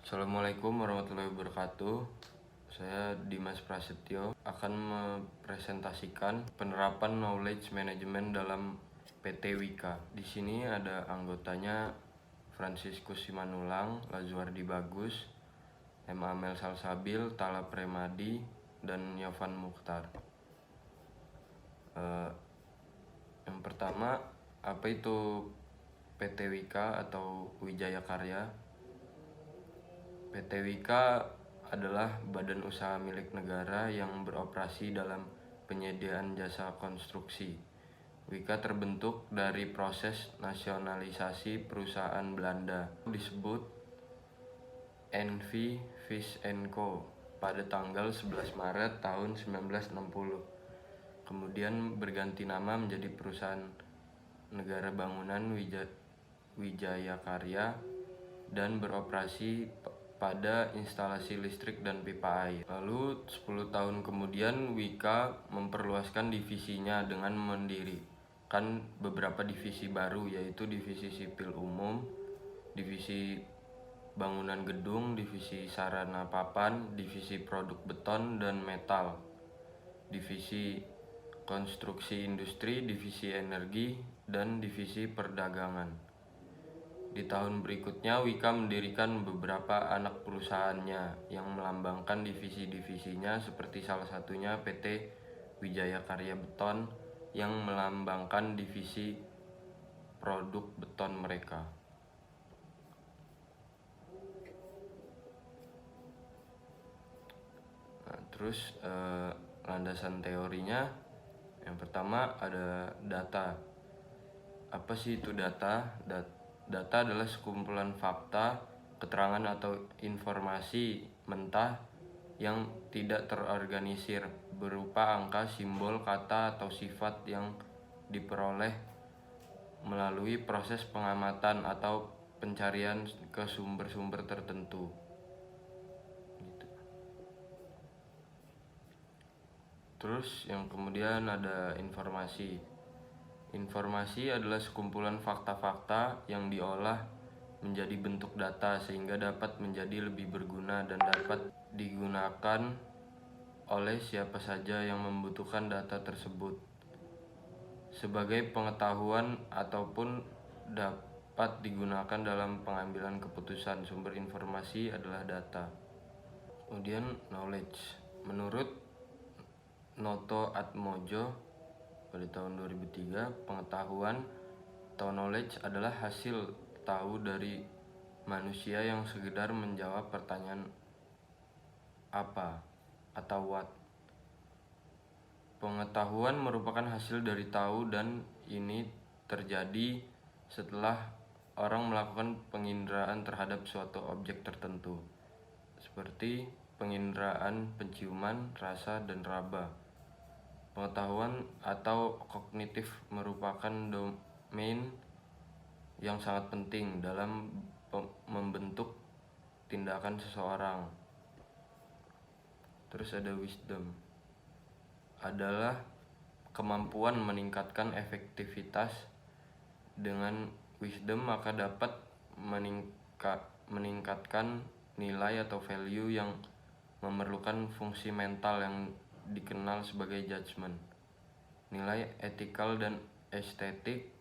Assalamualaikum warahmatullahi wabarakatuh. Saya Dimas Prasetyo akan mempresentasikan penerapan knowledge management dalam PT Wika. Di sini ada anggotanya Franciscus Simanulang, Lazuardi Bagus, M. Amel Salsabil, Tala Premadi, dan Yovan Mukhtar. Yang pertama, apa itu PT Wika atau Wijaya Karya? PT Wika adalah badan usaha milik negara yang beroperasi dalam penyediaan jasa konstruksi. Wika terbentuk dari proses nasionalisasi perusahaan Belanda disebut NV Vis & Co pada tanggal 11 Maret tahun 1960. Kemudian berganti nama menjadi perusahaan negara bangunan Wijaya Karya dan beroperasi pada instalasi listrik dan pipa air. Lalu 10 tahun kemudian Wika memperluaskan divisinya dengan mendirikan beberapa divisi baru, yaitu divisi sipil umum, divisi bangunan gedung, divisi sarana papan, divisi produk beton dan metal, divisi konstruksi industri, divisi energi, dan divisi perdagangan. Di tahun berikutnya, Wika mendirikan beberapa anak perusahaannya yang melambangkan divisi-divisinya, seperti salah satunya PT Wijaya Karya Beton yang melambangkan divisi produk beton mereka. Terus landasan teorinya, yang pertama ada data. Apa sih itu data? Data adalah sekumpulan fakta, keterangan atau informasi mentah yang tidak terorganisir berupa angka, simbol, kata, atau sifat yang diperoleh melalui proses pengamatan atau pencarian ke sumber-sumber tertentu. Terus yang kemudian ada informasi. Informasi adalah sekumpulan fakta-fakta yang diolah menjadi bentuk data sehingga dapat menjadi lebih berguna dan dapat digunakan oleh siapa saja yang membutuhkan data tersebut sebagai pengetahuan ataupun dapat digunakan dalam pengambilan keputusan. Sumber informasi adalah data. Kemudian knowledge. Menurut Noto Atmojo pada tahun 2003, pengetahuan atau knowledge adalah hasil tahu dari manusia yang sekedar menjawab pertanyaan apa atau what. Pengetahuan merupakan hasil dari tahu, dan ini terjadi setelah orang melakukan penginderaan terhadap suatu objek tertentu, seperti penginderaan penciuman, rasa, dan raba. Pengetahuan atau kognitif merupakan domain yang sangat penting dalam membentuk tindakan seseorang. Terus ada wisdom, adalah kemampuan meningkatkan efektivitas. Dengan wisdom maka dapat meningkatkan nilai atau value yang memerlukan fungsi mental yang dikenal sebagai judgment. Nilai etikal dan estetik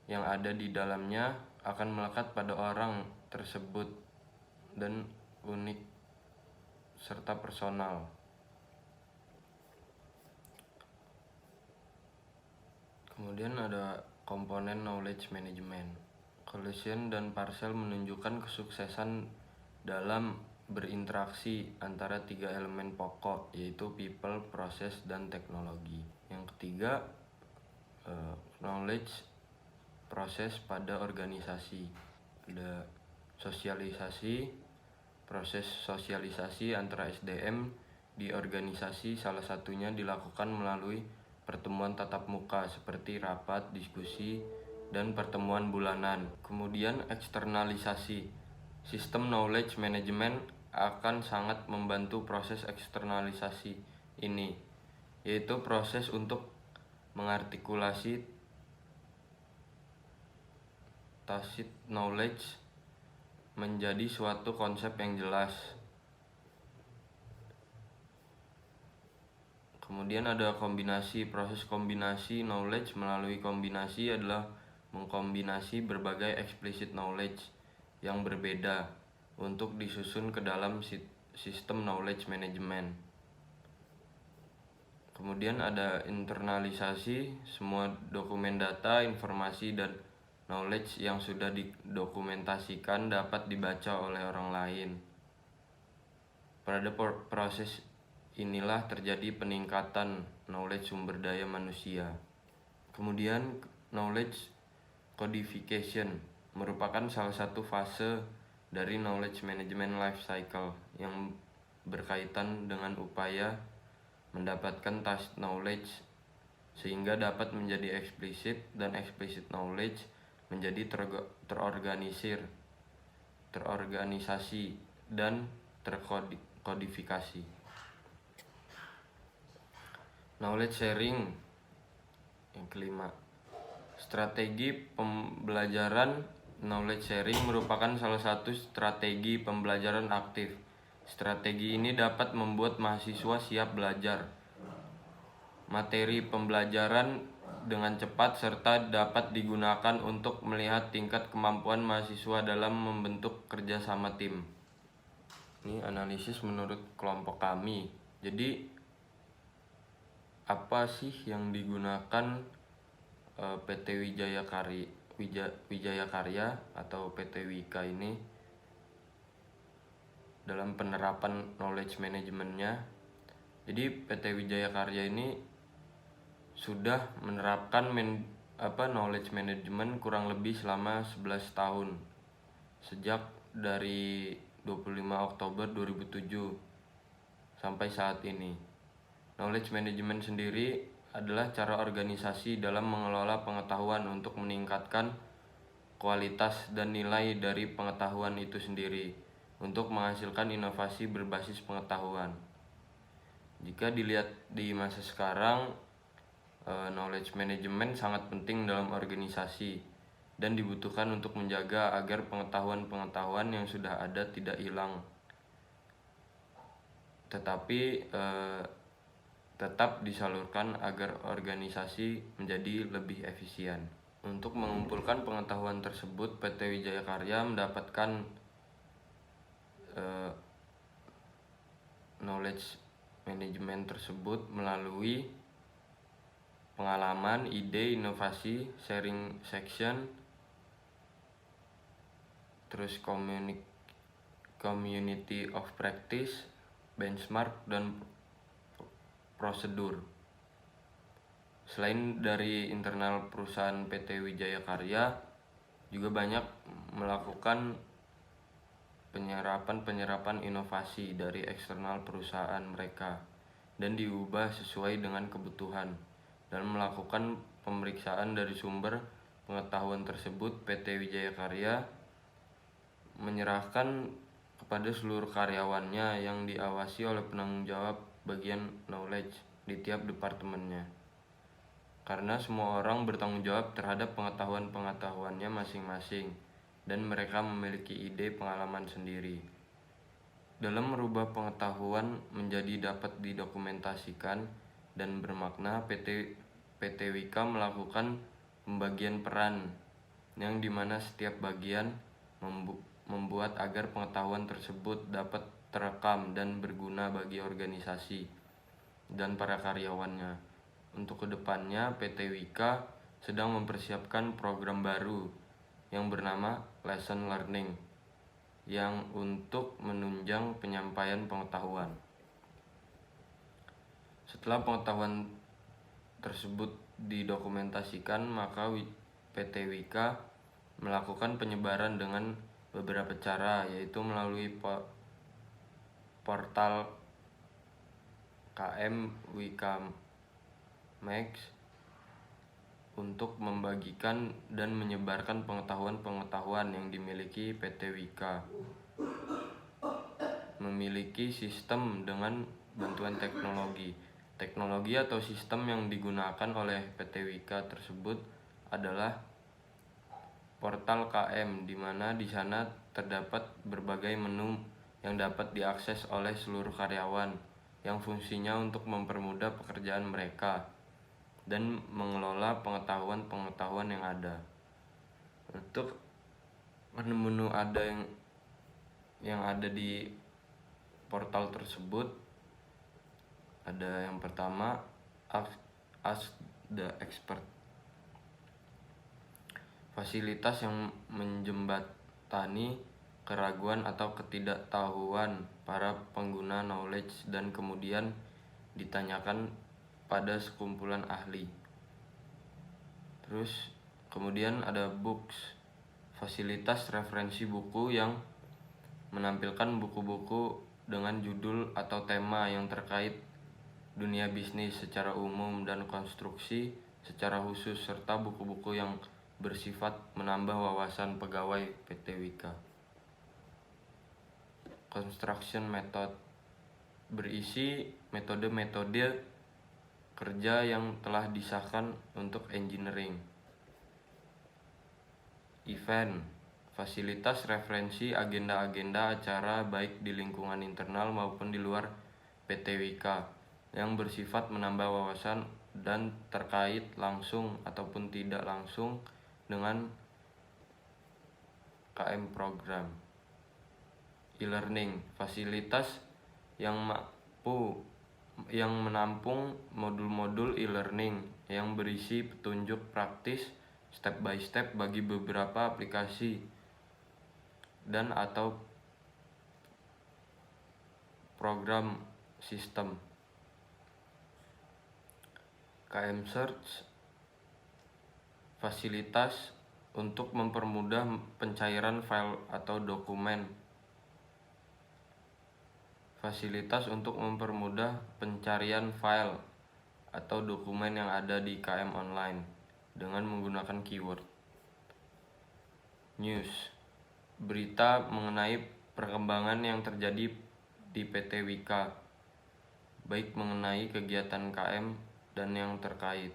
yang ada di dalamnya akan melekat pada orang tersebut dan unik serta personal. Kemudian ada komponen knowledge management. Collision dan Parcel menunjukkan kesuksesan dalam berinteraksi antara 3 elemen pokok, yaitu people, proses, dan teknologi. Yang ketiga, knowledge proses pada organisasi. Ada sosialisasi. Proses sosialisasi antara SDM di organisasi salah satunya dilakukan melalui pertemuan tatap muka seperti rapat, diskusi, dan pertemuan bulanan. Kemudian eksternalisasi. Sistem knowledge management akan sangat membantu proses eksternalisasi ini, yaitu proses untuk mengartikulasi tacit knowledge menjadi suatu konsep yang jelas. Kemudian ada kombinasi. Proses kombinasi knowledge melalui kombinasi adalah mengkombinasi berbagai explicit knowledge yang berbeda untuk disusun ke dalam sistem knowledge management. Kemudian ada internalisasi. Semua dokumen data, informasi, dan knowledge yang sudah didokumentasikan dapat dibaca oleh orang lain. Pada proses inilah terjadi peningkatan knowledge sumber daya manusia. Kemudian knowledge codification merupakan salah satu fase dari knowledge management life cycle yang berkaitan dengan upaya mendapatkan task knowledge sehingga dapat menjadi eksplisit, dan explicit knowledge menjadi terorganisasi dan terkodifikasi. Knowledge sharing yang kelima. Strategi pembelajaran. Knowledge sharing merupakan salah satu strategi pembelajaran aktif. Strategi ini dapat membuat mahasiswa siap belajar materi pembelajaran dengan cepat serta dapat digunakan untuk melihat tingkat kemampuan mahasiswa dalam membentuk kerjasama tim. Ini analisis menurut kelompok kami. Jadi apa sih yang digunakan PT Wijaya Karya atau PT Wika ini dalam penerapan knowledge managementnya? Jadi PT Wijaya Karya ini sudah menerapkan knowledge management kurang lebih selama 11 tahun sejak dari 25 Oktober 2007 sampai saat ini. Knowledge management sendiri adalah cara organisasi dalam mengelola pengetahuan untuk meningkatkan kualitas dan nilai dari pengetahuan itu sendiri untuk menghasilkan inovasi berbasis pengetahuan. Jika dilihat di masa sekarang, knowledge management sangat penting dalam organisasi dan dibutuhkan untuk menjaga agar pengetahuan-pengetahuan yang sudah ada tidak hilang, tetapi tetap disalurkan agar organisasi menjadi lebih efisien. Untuk mengumpulkan pengetahuan tersebut, PT Wijaya Karya mendapatkan knowledge management tersebut melalui pengalaman, ide, inovasi, sharing section, terus community of practice, benchmark, dan prosedur. Selain dari internal perusahaan PT Wijaya Karya, juga banyak melakukan penyerapan inovasi dari eksternal perusahaan mereka dan diubah sesuai dengan kebutuhan. Dalam melakukan pemeriksaan dari sumber pengetahuan tersebut, PT Wijaya Karya menyerahkan kepada seluruh karyawannya yang diawasi oleh penanggung jawab bagian knowledge di tiap departemennya. Karena semua orang bertanggung jawab terhadap pengetahuannya masing-masing dan mereka memiliki ide pengalaman sendiri. Dalam merubah pengetahuan menjadi dapat didokumentasikan dan bermakna, PT Wika melakukan pembagian peran yang dimana setiap bagian membuat agar pengetahuan tersebut dapat terekam dan berguna bagi organisasi dan para karyawannya. Untuk kedepannya, PT Wika sedang mempersiapkan program baru yang bernama Lesson Learning yang untuk menunjang penyampaian pengetahuan. Setelah pengetahuan tersebut didokumentasikan, maka PT Wika melakukan penyebaran dengan beberapa cara, yaitu melalui portal KM Wika Max untuk membagikan dan menyebarkan pengetahuan yang dimiliki. PT Wika memiliki sistem dengan bantuan teknologi atau sistem yang digunakan oleh PT Wika tersebut adalah portal KM, di mana di sana terdapat berbagai menu yang dapat diakses oleh seluruh karyawan yang fungsinya untuk mempermudah pekerjaan mereka dan mengelola pengetahuan-pengetahuan yang ada. Untuk menu-menu yang ada di portal tersebut, ada yang pertama, Ask the Expert. Fasilitas yang menjembatani keraguan atau ketidaktahuan para pengguna knowledge dan kemudian ditanyakan pada sekumpulan ahli. Terus kemudian ada Books, fasilitas referensi buku yang menampilkan buku-buku dengan judul atau tema yang terkait dunia bisnis secara umum dan konstruksi secara khusus, serta buku-buku yang bersifat menambah wawasan pegawai PT Wika. Construction Method berisi metode-metode kerja yang telah disahkan untuk engineering. Event, fasilitas referensi agenda-agenda acara baik di lingkungan internal maupun di luar PT Wika yang bersifat menambah wawasan dan terkait langsung ataupun tidak langsung dengan KM program. E-learning, fasilitas yang menampung modul-modul e-learning yang berisi petunjuk praktis step by step bagi beberapa aplikasi dan atau program sistem. KM Search, fasilitas untuk mempermudah pencairan file atau dokumen. Fasilitas untuk mempermudah pencarian file atau dokumen yang ada di KM Online dengan menggunakan keyword. News, berita mengenai perkembangan yang terjadi di PT Wika, baik mengenai kegiatan KM dan yang terkait.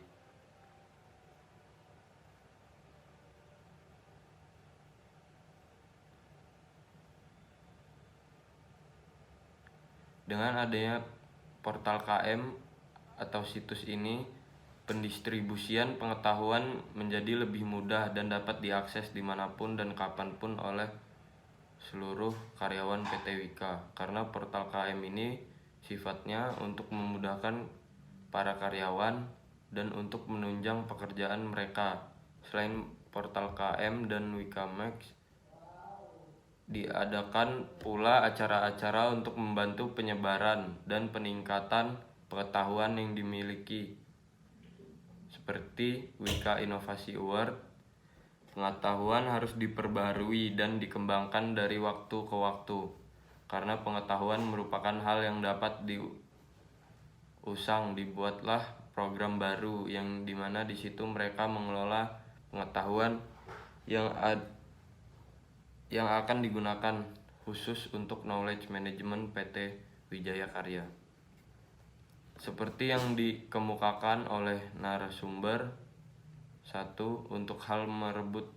Dengan adanya portal KM atau situs ini, pendistribusian pengetahuan menjadi lebih mudah dan dapat diakses dimanapun dan kapanpun oleh seluruh karyawan PT Wika. Karena portal KM ini sifatnya untuk memudahkan para karyawan dan untuk menunjang pekerjaan mereka. Selain portal KM dan Wikamax, diadakan pula acara-acara untuk membantu penyebaran dan peningkatan pengetahuan yang dimiliki, seperti Wika Inovasi Award. Pengetahuan harus diperbarui dan dikembangkan dari waktu ke waktu, karena pengetahuan merupakan hal yang dapat dibuatlah program baru yang dimana di situ mereka mengelola pengetahuan yang akan digunakan khusus untuk knowledge management PT Wijaya Karya. Seperti yang dikemukakan oleh narasumber, 1. Untuk hal merebut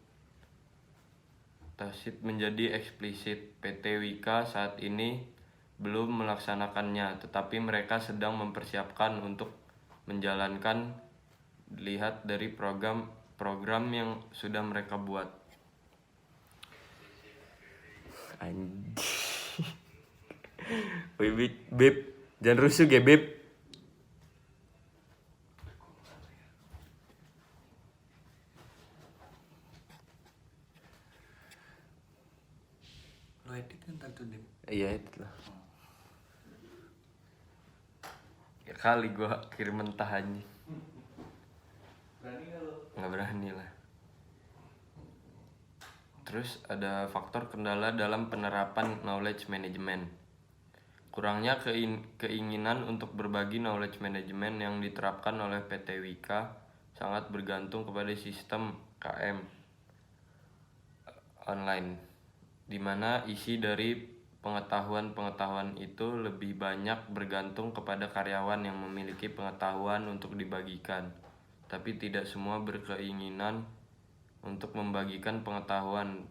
tasit menjadi eksplisit, PT Wika saat ini belum melaksanakannya, tetapi mereka sedang mempersiapkan untuk menjalankan dilihat dari program yang sudah mereka buat. Beb, jangan rusuh ya Beb. Lo edit ntar tuh Dip. Iya edit lah. Ya kali gua kirim mentah aja. Berani gak lo? Nggak berani lah. Terus ada faktor kendala dalam penerapan knowledge management. Kurangnya keinginan untuk berbagi knowledge management yang diterapkan oleh PT Wika sangat bergantung kepada sistem KM online, di mana isi dari pengetahuan itu lebih banyak bergantung kepada karyawan yang memiliki pengetahuan untuk dibagikan, tapi tidak semua berkeinginan untuk membagikan pengetahuan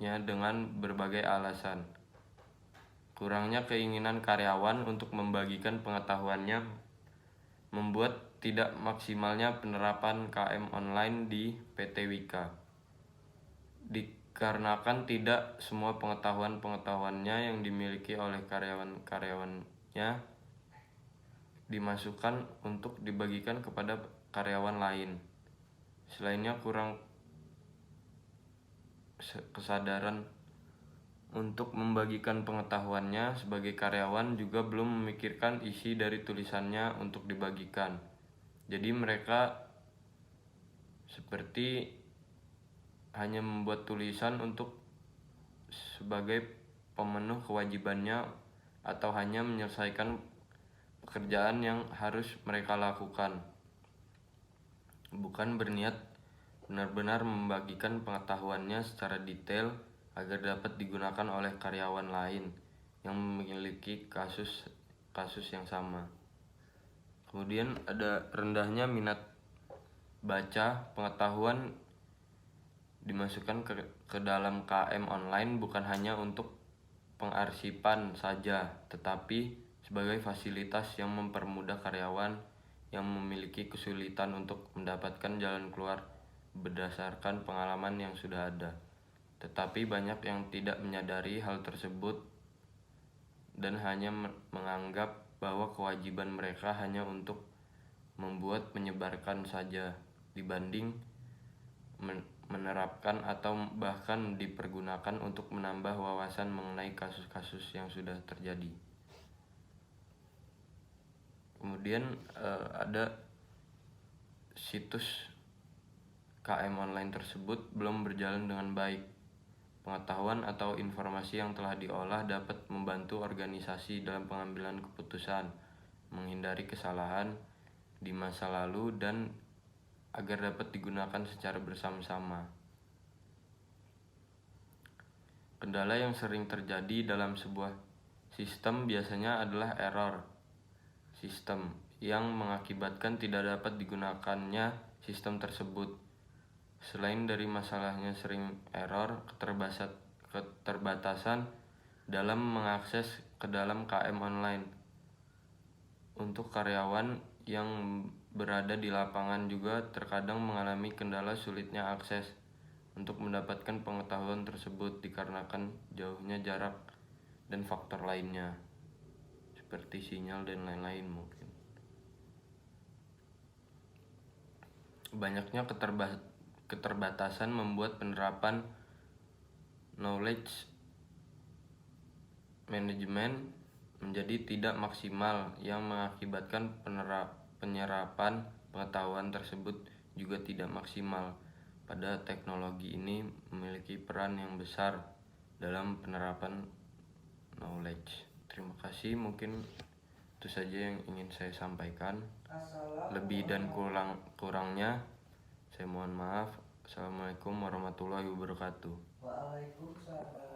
dengan berbagai alasan. Kurangnya keinginan karyawan untuk membagikan pengetahuannya membuat tidak maksimalnya penerapan KM online di PT Wika. Dikarenakan tidak semua pengetahuannya yang dimiliki oleh karyawan-karyawannya dimasukkan untuk dibagikan kepada karyawan lain. Selainnya kurang kesadaran untuk membagikan pengetahuannya sebagai karyawan juga belum memikirkan isi dari tulisannya untuk dibagikan. Jadi mereka seperti hanya membuat tulisan untuk sebagai pemenuh kewajibannya atau hanya menyelesaikan pekerjaan yang harus mereka lakukan, bukan berniat benar-benar membagikan pengetahuannya secara detail agar dapat digunakan oleh karyawan lain yang memiliki kasus yang sama. Kemudian ada rendahnya minat baca. Pengetahuan dimasukkan ke dalam KM online bukan hanya untuk pengarsipan saja, tetapi sebagai fasilitas yang mempermudah karyawan yang memiliki kesulitan untuk mendapatkan jalan keluar berdasarkan pengalaman yang sudah ada. Tetapi banyak yang tidak menyadari hal tersebut dan hanya menganggap bahwa kewajiban mereka hanya untuk membuat menyebarkan saja dibanding menerapkan atau bahkan dipergunakan untuk menambah wawasan mengenai kasus-kasus yang sudah terjadi. Kemudian ada situs KM online tersebut belum berjalan dengan baik. Pengetahuan atau informasi yang telah diolah dapat membantu organisasi dalam pengambilan keputusan, menghindari kesalahan di masa lalu, dan agar dapat digunakan secara bersama-sama. Kendala yang sering terjadi dalam sebuah sistem biasanya adalah error sistem yang mengakibatkan tidak dapat digunakannya sistem tersebut. Selain dari masalahnya sering error, keterbatasan dalam mengakses ke dalam KM online untuk karyawan yang berada di lapangan juga terkadang mengalami kendala sulitnya akses untuk mendapatkan pengetahuan tersebut dikarenakan jauhnya jarak dan faktor lainnya seperti sinyal dan lain-lain mungkin. Banyaknya keterbatasan membuat penerapan knowledge management menjadi tidak maksimal yang mengakibatkan penyerapan pengetahuan tersebut juga tidak maksimal. Pada teknologi ini memiliki peran yang besar dalam penerapan knowledge. Terima kasih, mungkin itu saja yang ingin saya sampaikan. Lebih dan kurangnya saya mohon maaf. Assalamualaikum warahmatullahi wabarakatuh. Waalaikumsalam.